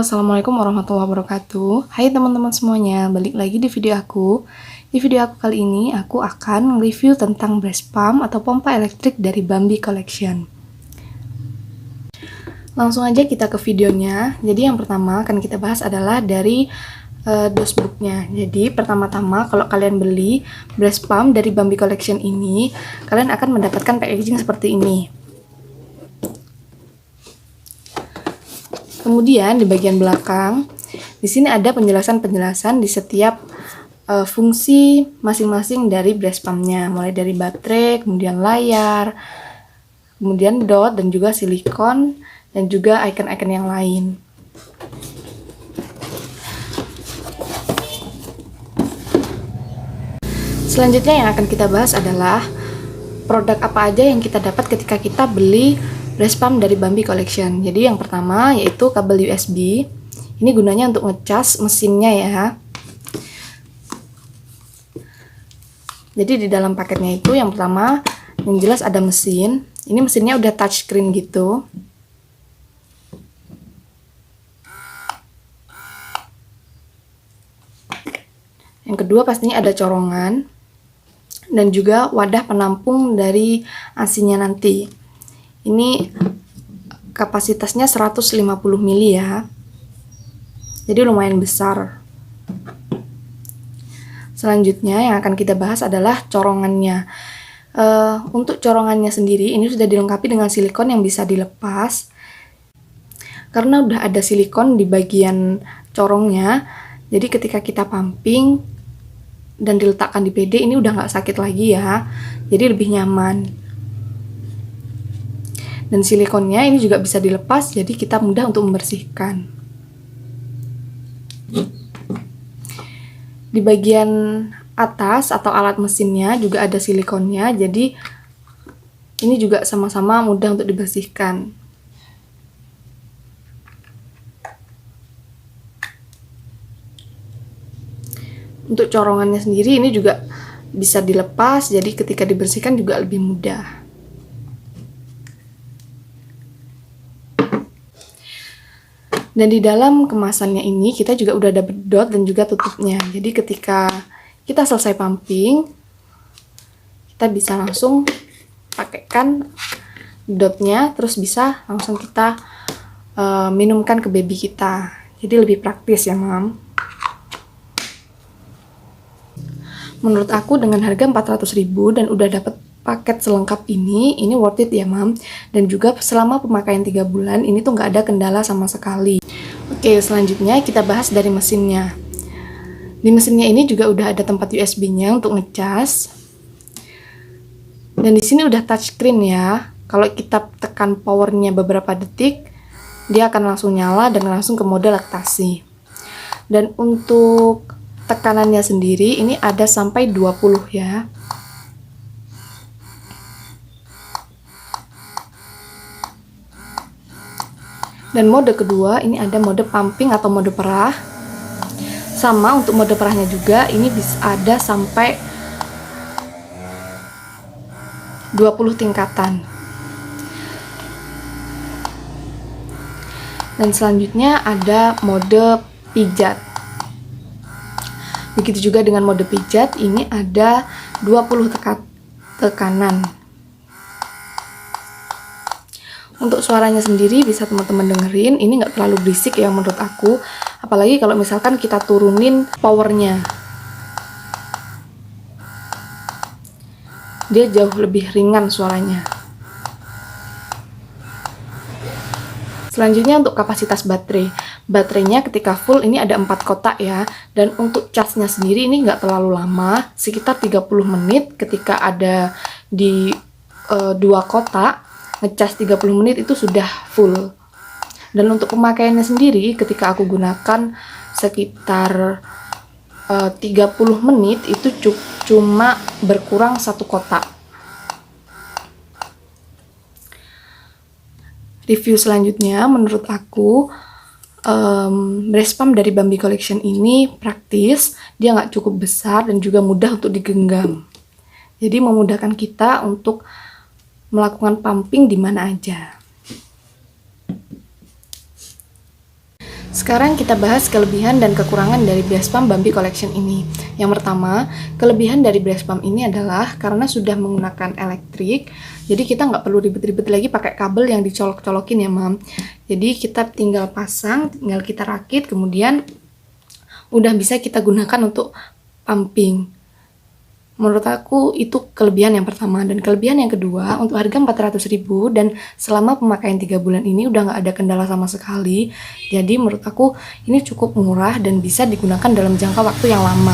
Assalamualaikum warahmatullahi wabarakatuh. Hai teman-teman semuanya, balik lagi di video aku. Di video aku kali ini, aku akan review tentang breast pump atau pompa elektrik dari Bambi Collection. Langsung aja kita ke videonya. Jadi yang pertama akan kita bahas adalah dari dosebooknya. Jadi pertama-tama kalau kalian beli breast pump dari Bambi Collection ini, kalian akan mendapatkan packaging seperti ini. Kemudian di bagian belakang, di sini ada penjelasan-penjelasan di setiap fungsi masing-masing dari breast pump-nya, mulai dari baterai, kemudian layar, kemudian dot dan juga silikon dan juga icon-icon yang lain. Selanjutnya yang akan kita bahas adalah produk apa aja yang kita dapat ketika kita beli breast pump dari Bambi Collection. Jadi yang pertama yaitu kabel USB. Ini gunanya untuk ngecas mesinnya ya. Jadi di dalam paketnya itu yang pertama yang jelas ada mesin. Ini mesinnya udah touchscreen gitu. Yang kedua pastinya ada corongan dan juga wadah penampung dari asinya nanti. Ini kapasitasnya 150 ml ya. Jadi lumayan besar. Selanjutnya yang akan kita bahas adalah corongannya. Untuk corongannya sendiri ini sudah dilengkapi dengan silikon yang bisa dilepas. Karena udah ada silikon di bagian corongnya, jadi ketika kita pumping dan diletakkan di PD ini udah nggak sakit lagi ya. Jadi lebih nyaman. Dan silikonnya ini juga bisa dilepas, jadi kita mudah untuk membersihkan. Di bagian atas atau alat mesinnya juga ada silikonnya, jadi ini juga sama-sama mudah untuk dibersihkan. Untuk corongannya sendiri ini juga bisa dilepas, jadi ketika dibersihkan juga lebih mudah. Dan di dalam kemasannya ini kita juga udah dapet dot dan juga tutupnya. Jadi ketika kita selesai pumping, kita bisa langsung pakaikan dotnya, terus bisa langsung kita minumkan ke baby kita. Jadi lebih praktis ya, Mam. Menurut aku dengan harga 400.000 dan udah dapet paket selengkap ini worth it ya, Mam. Dan juga selama pemakaian 3 bulan ini tuh nggak ada kendala sama sekali. Oke, selanjutnya kita bahas dari mesinnya. Di mesinnya ini juga udah ada tempat USB-nya untuk ngecas. Dan di sini udah touchscreen ya. Kalau kita tekan powernya beberapa detik, dia akan langsung nyala dan langsung ke mode laktasi. Dan untuk tekanannya sendiri ini ada sampai 20 ya. Dan mode kedua ini ada mode pumping atau mode perah. Sama untuk mode perahnya juga ini bisa ada sampai 20 tingkatan. Dan selanjutnya ada mode pijat. Begitu juga dengan mode pijat, ini ada 20 tekanan. Untuk suaranya sendiri bisa teman-teman dengerin, ini nggak terlalu berisik ya menurut aku. Apalagi kalau misalkan kita turunin powernya. Dia jauh lebih ringan suaranya. Selanjutnya untuk kapasitas baterai. Baterainya ketika full ini ada 4 kotak ya. Dan untuk casnya sendiri ini nggak terlalu lama, sekitar 30 menit ketika ada di 2 kotak. Ngecas 30 menit itu sudah full. Dan untuk pemakaiannya sendiri ketika aku gunakan sekitar 30 menit itu cuma berkurang 1 kotak. Review selanjutnya menurut aku breast pump dari Bambi Collection ini praktis, dia nggak cukup besar dan juga mudah untuk digenggam. Jadi memudahkan kita untuk melakukan pumping di mana aja. Sekarang kita bahas kelebihan dan kekurangan dari Brezz Pump Bambi Collection ini. Yang pertama, kelebihan dari Brezz Pump ini adalah karena sudah menggunakan elektrik, jadi kita nggak perlu ribet-ribet lagi pakai kabel yang dicolok-colokin ya, Mam. Jadi kita tinggal pasang, tinggal kita rakit, kemudian udah bisa kita gunakan untuk pumping. Menurut aku itu kelebihan yang pertama. Dan kelebihan yang kedua, untuk harga 400.000 dan selama pemakaian 3 bulan ini udah nggak ada kendala sama sekali. Jadi menurut aku ini cukup murah dan bisa digunakan dalam jangka waktu yang lama.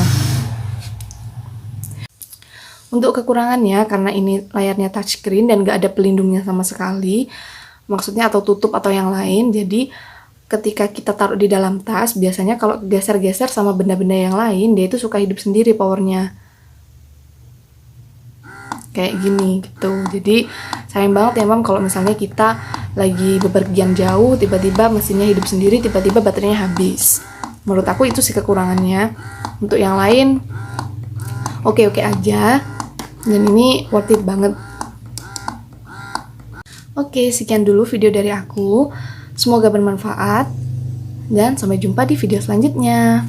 Untuk kekurangannya, karena ini layarnya touchscreen dan nggak ada pelindungnya sama sekali, maksudnya atau tutup atau yang lain, jadi ketika kita taruh di dalam tas, biasanya kalau geser-geser sama benda-benda yang lain, dia itu suka hidup sendiri powernya. Kayak gini gitu. Jadi sayang banget ya, Mam, kalau misalnya kita lagi bepergian jauh, tiba-tiba mesinnya hidup sendiri, tiba-tiba baterainya habis. Menurut aku itu sih kekurangannya. Untuk yang lain oke-oke aja, dan ini worth it banget. Oke, sekian dulu video dari aku. Semoga bermanfaat dan sampai jumpa di video selanjutnya.